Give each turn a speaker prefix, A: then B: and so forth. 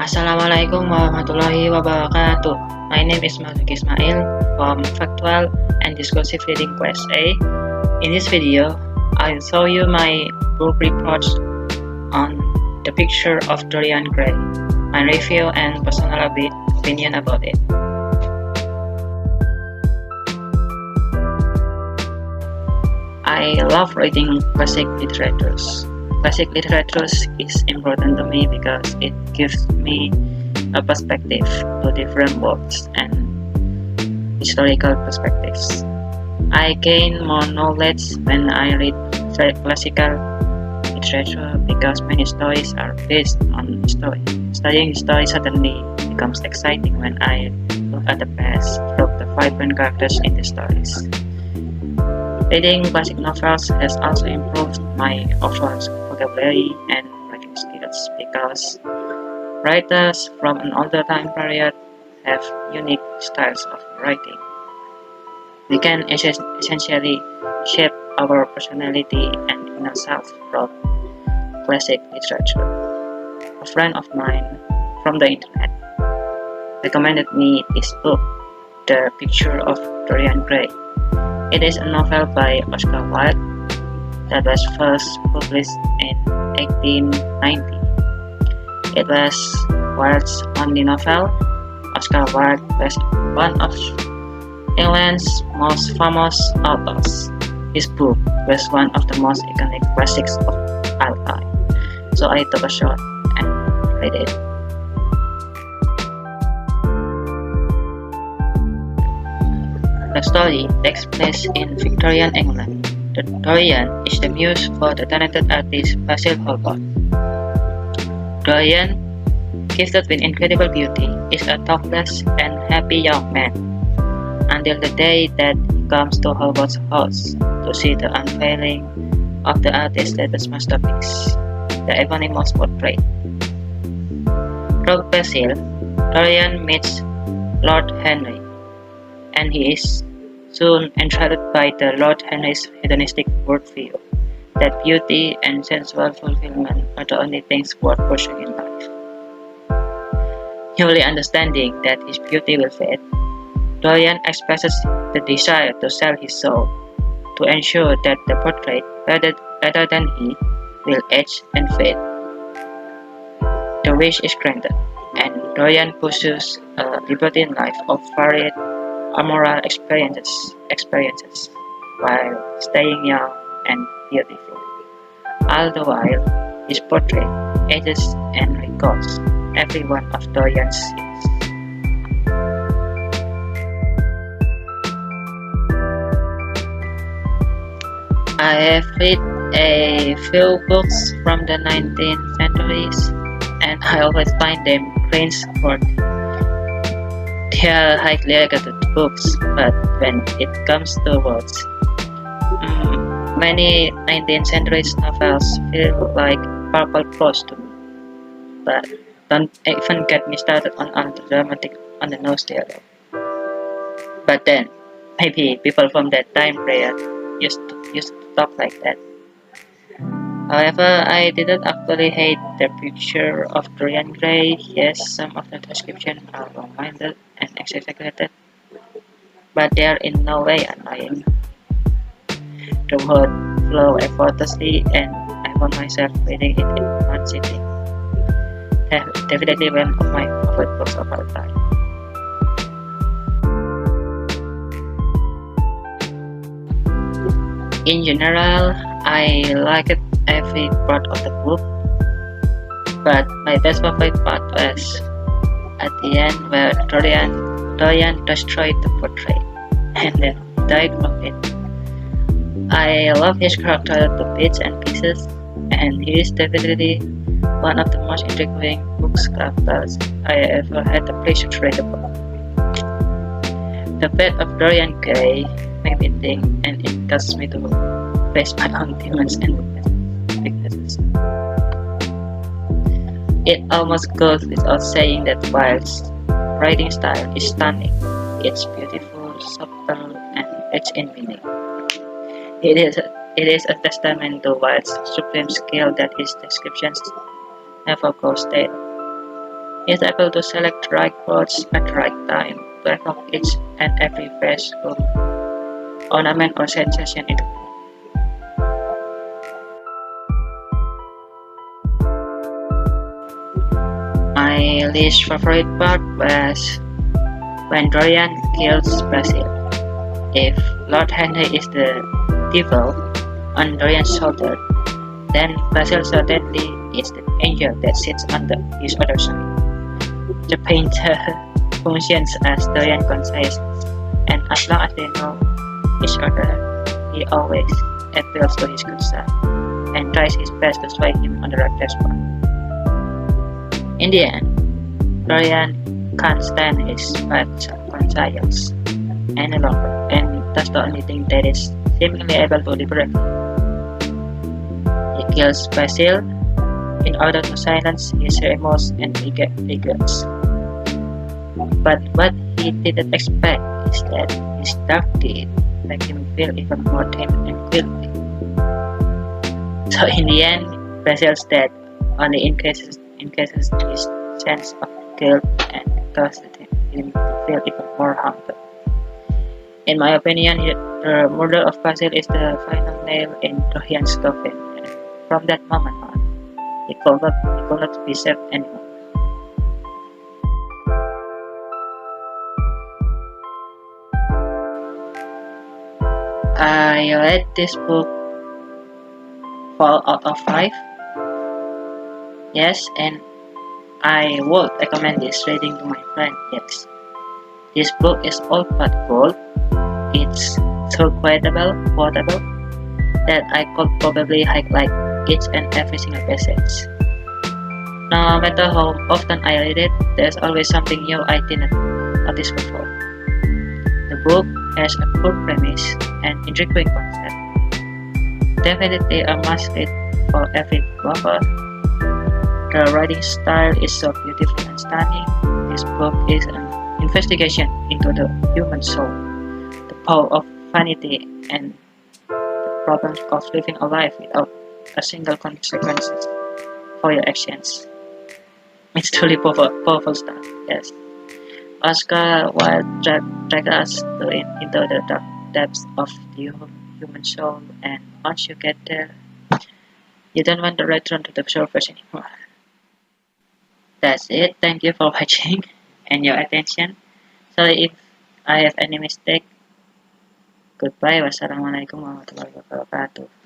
A: Assalamualaikum warahmatullahi wabarakatuh. My name is Marzuqi Ismail from Factual and Discursive Reading Class A. In this video, I'll show you my book reports on The Picture of Dorian Gray, my review and personal opinion about it. I love reading classic literatures. Classic literature is important to me because it gives me a perspective to different works and historical perspectives. I gain more knowledge when I read classical literature because many stories are based on history. Studying history suddenly becomes exciting when I look at the past of the vibrant characters in the stories. Reading classic novels has also improved my overall vocabulary and writing skills because writers from an older time period have unique styles of writing. We can essentially shape our personality and inner self from classic literature. A friend of mine from the internet recommended me this book, The Picture of Dorian Gray. It is a novel by Oscar Wilde that was first published in 1890. It was Wilde's only novel. Oscar Wilde was one of England's most famous authors. His book was one of the most iconic classics of all time. So I took a shot and read it. The story takes place in Victorian England. The Dorian is the muse for the talented artist Basil Hallward. Dorian, gifted with incredible beauty, is a thoughtless and happy young man until the day that he comes to Hallward's house to see the unveiling of the artist's latest masterpiece, the eponymous portrait. Through Basil, Dorian meets Lord Henry, and he is soon enthralled by the Lord Henry's hedonistic worldview that beauty and sensual fulfillment are the only things worth pursuing in life. Newly understanding that his beauty will fade, Dorian expresses the desire to sell his soul to ensure that the portrait, rather than he, will age and fade. The wish is granted, and Dorian pursues a libertine life of varied amoral experiences while staying young and beautiful. All the while, his portrait ages and records every one of Dorian's sins. I have read a few books from the 19th centuries, and I always find them cringe-worthy. They are highly regarded books, but when it comes to words, many 19th century novels feel like purple prose to me. But don't even get me started on the dramatic on the nose dialogue. But then, maybe people from that time period used to talk like that. However, I didn't actually hate the picture of Dorian Gray. Yes, some of the descriptions are long-winded and exaggerated, but they are in no way annoying. The words flow effortlessly, and I found myself reading it in one sitting. Definitely one of my favorite books of all time. In general, I liked every part of the book, but my best favorite part was at the end where Dorian destroyed the portrait and then died of it. I love his character to bits and pieces, and he is definitely one of the most intriguing books characters I ever had the pleasure to read about. The fate of Dorian Gray made me think, and it caused me to face my own demons and weaknesses. It almost goes without saying that Wilde's writing style is stunning. It's beautiful, subtle, and rich in meaning. It is a testament to Wilde's supreme skill that his descriptions never go stale. He is able to select the right words at the right time to evoke each and every phrase or ornament or sensation in the book. My least favorite part was when Dorian kills Basil. If Lord Henry is the devil on Dorian's shoulder, then Basil certainly is the angel that sits on his other side. The painter functions as Dorian conscience, and as long as they know each other, he always appeals to his good side and tries his best to sway him on the right spot. In the end, Dorian can't stand his bad conscience any longer, and that's the only thing that is seemingly able to liberate him. He kills Basil in order to silence his remorse and regrets. But what he didn't expect is that his dark deed made him feel even more timid and guilty. So in the end, Basil's death only increases his sense of guilt and causes him to feel even more haunted. In my opinion, the murder of Basil is the final nail in Dorian's coffin, and from that moment on, he could not be saved anymore. I read this book 4 out of 5. Yes, and I would recommend this reading to my friend. Yes, this book is old but gold. It's so quotable that I could probably highlight each and every single passage. No matter how often I read it, there's always something new I didn't notice before. The book has a cool premise and intriguing concept. Definitely a must-read for every lover. The writing style is so beautiful and stunning. This book is an investigation into the human soul, the power of vanity, and the problems of living a life without a single consequences for your actions. It's truly powerful stuff. Yes, Oscar Wilde dragged us into the dark depths of the human soul, and once you get there, you don't want to return to the surface anymore. That's it. Thank you for watching and your attention. Sorry if I have any mistake. Goodbye. Wassalamualaikum warahmatullahi wabarakatuh.